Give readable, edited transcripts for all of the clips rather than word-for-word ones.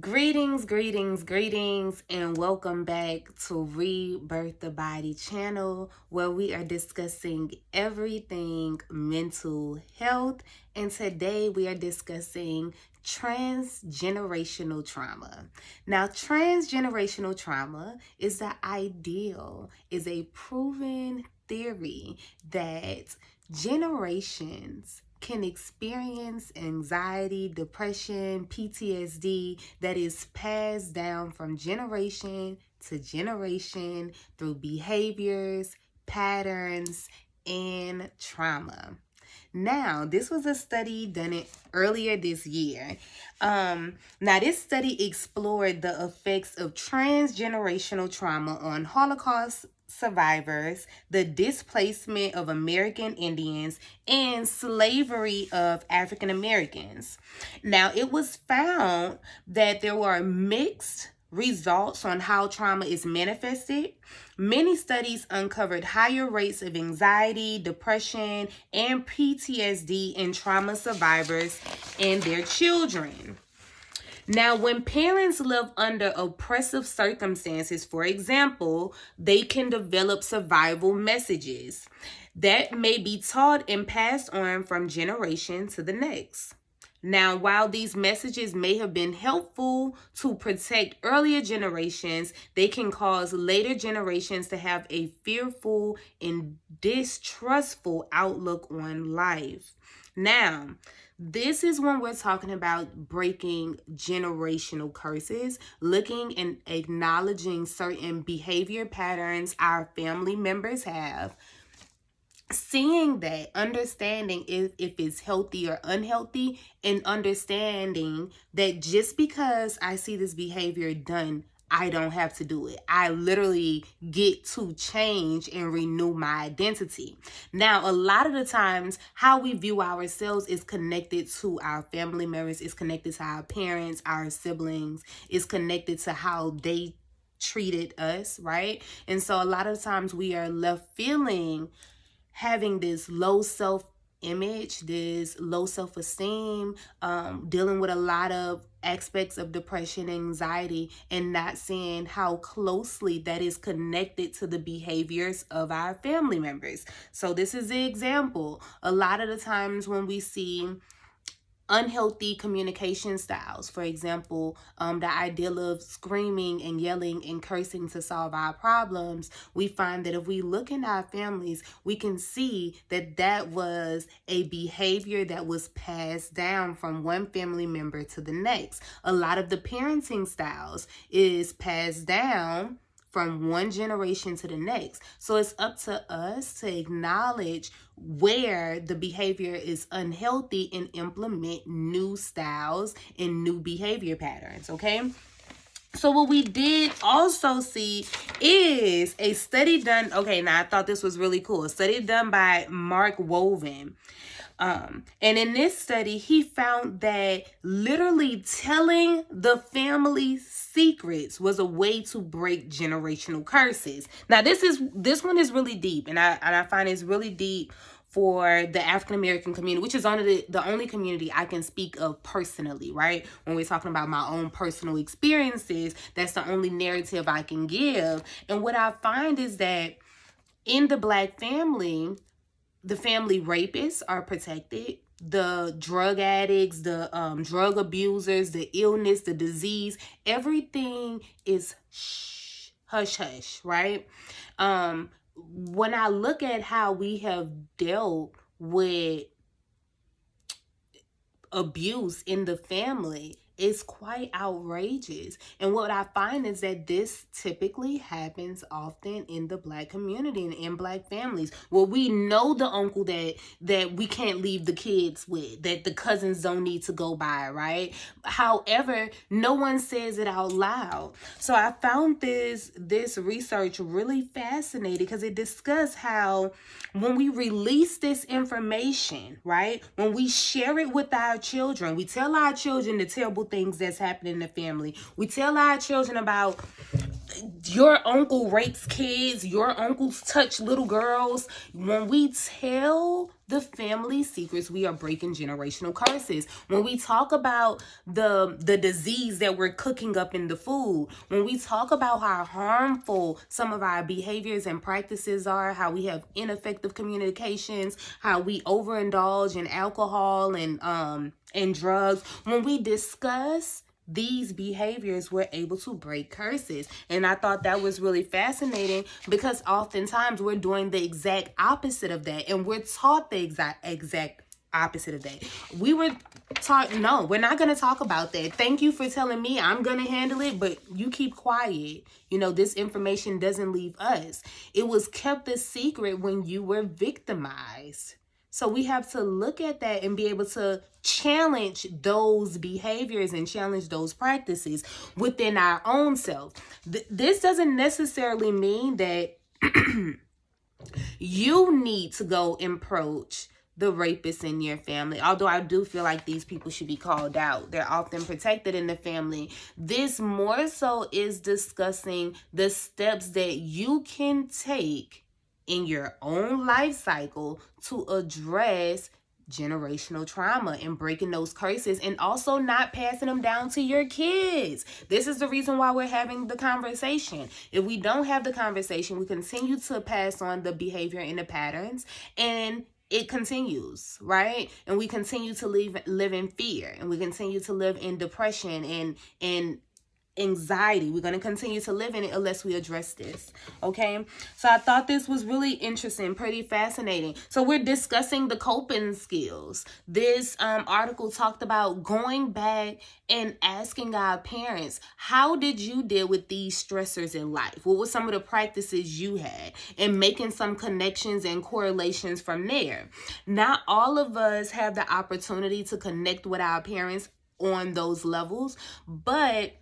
Greetings, and welcome back to Rebirth the Body channel, where we are discussing everything mental health. And today we are discussing transgenerational trauma. Now, transgenerational trauma is is a proven theory that generations can experience anxiety, depression, PTSD that is passed down from generation to generation through behaviors, patterns, and trauma. Now, this was a study done earlier this year. Now, this study explored the effects of transgenerational trauma on Holocaust survivors, the displacement of American Indians, and slavery of African Americans. Now, it was found that there were mixed results on how trauma is manifested. Many studies uncovered higher rates of anxiety, depression, and PTSD in trauma survivors and their children. Now, when parents live under oppressive circumstances, for example, they can develop survival messages that may be taught and passed on from generation to the next. Now, while these messages may have been helpful to protect earlier generations, they can cause later generations to have a fearful and distrustful outlook on life. Now, this is when we're talking about breaking generational curses, looking and acknowledging certain behavior patterns our family members have, seeing that, understanding if it's healthy or unhealthy, and understanding that just because I see this behavior done, I don't have to do it. I literally get to change and renew my identity. Now, a lot of the times, how we view ourselves is connected to our family members, is connected to our parents, our siblings, is connected to how they treated us, right? And so a lot of times we are left feeling having this low self-image, this low self-esteem, dealing with a lot of aspects of depression and anxiety, and not seeing how closely that is connected to the behaviors of our family members. So this is the example. A lot of the times when we see unhealthy communication styles, for example, the ideal of screaming and yelling and cursing to solve our problems, we find that if we look in our families, we can see that that was a behavior that was passed down from one family member to the next. A lot of the parenting styles is passed down from one generation to the next. So it's up to us to acknowledge where the behavior is unhealthy and implement new styles and new behavior patterns, okay? So what we did also see is a study done, now I thought this was really cool, a study done by Mark Woven. And in this study, he found that literally telling the family secrets was a way to break generational curses. Now, this one is really deep, and I find it's really deep for the African American community, which is only the only community I can speak of personally, right? When we're talking about my own personal experiences, that's the only narrative I can give. And what I find is that in the Black family, the family rapists are protected. The drug addicts, the drug abusers, the illness, the disease, everything is hush hush, right? When I look at how we have dealt with abuse in the family, it's quite outrageous. And what I find is that this typically happens often in the Black community and in Black families, where we know the uncle that we can't leave the kids with, that the cousins don't need to go by, right? However, no one says it out loud. So I found this research really fascinating because it discussed how when we release this information, right, when we share it with our children, we tell our children the terrible things that's happening in the family. We tell our children about your uncle rapes kids, your uncles touch little girls. When we tell the family secrets, we are breaking generational curses. When we talk about the disease that we're cooking up in the food, when we talk about how harmful some of our behaviors and practices are, how we have ineffective communications, how we overindulge in alcohol and drugs, when we discuss these behaviors, we're able to break curses. And I thought that was really fascinating, because oftentimes we're doing the exact opposite of that, and we're taught the exact opposite of that. We were taught, no, we're not going to talk about that. Thank you for telling me, I'm going to handle it, but you keep quiet. This information doesn't leave us. It was kept a secret when you were victimized. So we have to look at that and be able to challenge those behaviors and challenge those practices within our own self. This doesn't necessarily mean that you need to go approach the rapists in your family. Although I do feel like these people should be called out. They're often protected in the family. This more so is discussing the steps that you can take in your own life cycle to address generational trauma and breaking those curses, and also not passing them down to your kids. This is the reason why we're having the conversation. If we don't have the conversation, we continue to pass on the behavior and the patterns, and it continues, right? And we continue to live in fear, and we continue to live in depression and anxiety. We're going to continue to live in it unless we address this. Okay, so I thought this was really interesting, pretty fascinating. So we're discussing the coping skills. This article talked about going back and asking our parents, how did you deal with these stressors in life? What were some of the practices you had? And making some connections and correlations from there. Not all of us have the opportunity to connect with our parents on those levels, but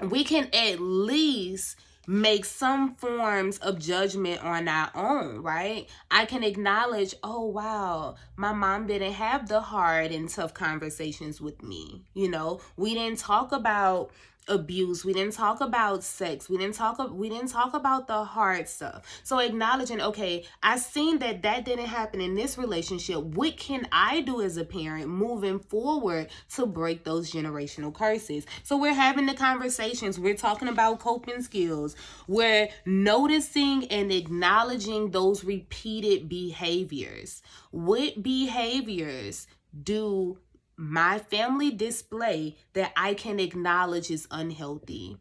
we can at least make some forms of judgment on our own, right? I can acknowledge, oh, wow, my mom didn't have the hard and tough conversations with me. We didn't talk about abuse. We didn't talk about sex. We didn't talk about the hard stuff. So acknowledging, okay, I seen that didn't happen in this relationship. What can I do as a parent moving forward to break those generational curses? So we're having the conversations. We're talking about coping skills. We're noticing and acknowledging those repeated behaviors. What behaviors do my family display that I can acknowledge is unhealthy?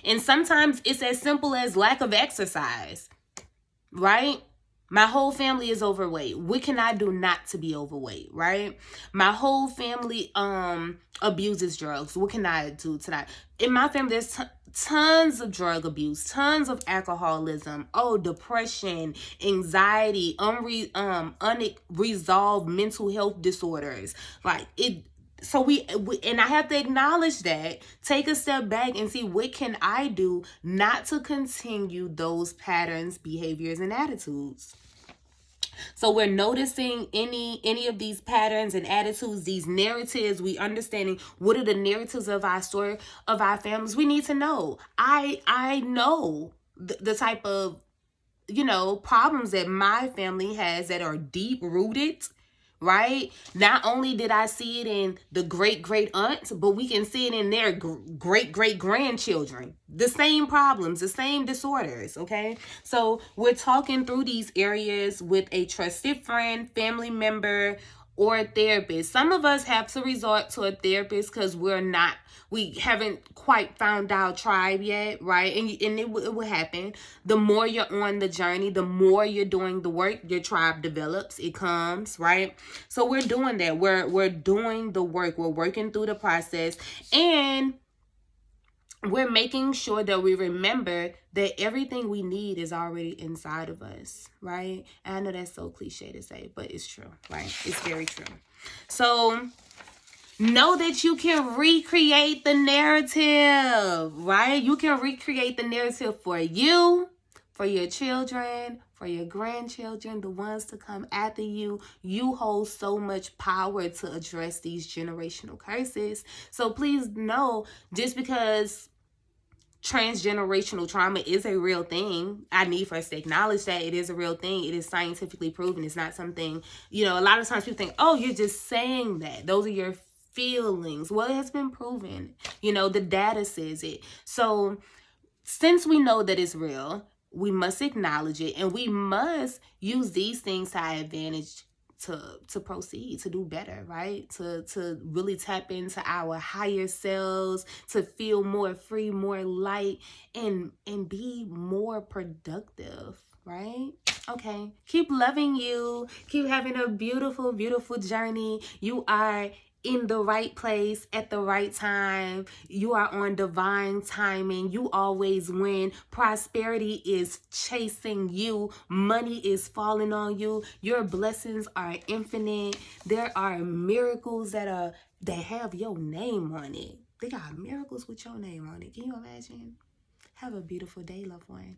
And sometimes it's as simple as lack of exercise, right? My whole family is overweight. What can I do not to be overweight, right? My whole family abuses drugs. What can I do to not? In my family, there's tons of drug abuse, tons of alcoholism, depression, anxiety, unresolved mental health disorders. So we and I have to acknowledge that, take a step back and see, what can I do not to continue those patterns, behaviors, and attitudes? So we're noticing any of these patterns and attitudes, these narratives. We understanding what are the narratives of our story, of our families. We need to know. I know the type of problems that my family has that are deep rooted. Right? Not only did I see it in the great aunts, but we can see it in their great grandchildren. The same problems, the same disorders. Okay. So we're talking through these areas with a trusted friend, family member, or a therapist. Some of us have to resort to a therapist because we haven't quite found our tribe yet, right? And it will happen. The more you're on the journey, the more you're doing the work, your tribe develops, it comes, right? So we're doing that. We're doing the work. We're working through the process, and we're making sure that we remember that everything we need is already inside of us, right? And I know that's so cliche to say, but it's true, right? It's very true. So know that you can recreate the narrative, right? You can recreate the narrative for you, for your children, for your grandchildren, the ones to come after you. You hold so much power to address these generational curses. So please know, just because transgenerational trauma is a real thing. I need for us to acknowledge that it is a real thing. It is scientifically proven. It's not something, a lot of times people think, oh, you're just saying that. Those are your feelings. Well, it has been proven. The data says it. So since we know that it's real, we must acknowledge it, and we must use these things to our advantage to proceed, to do better, right? To really tap into our higher selves, to feel more free, more light, and be more productive, right? Okay. Keep loving you. Keep having a beautiful, beautiful journey. You are in the right place at the right time. You are on divine timing. You always win. Prosperity is chasing you. Money is falling on you. Your blessings are infinite. There are miracles that have your name on it. They got miracles with your name on it. Can you imagine? Have a beautiful day, loved one.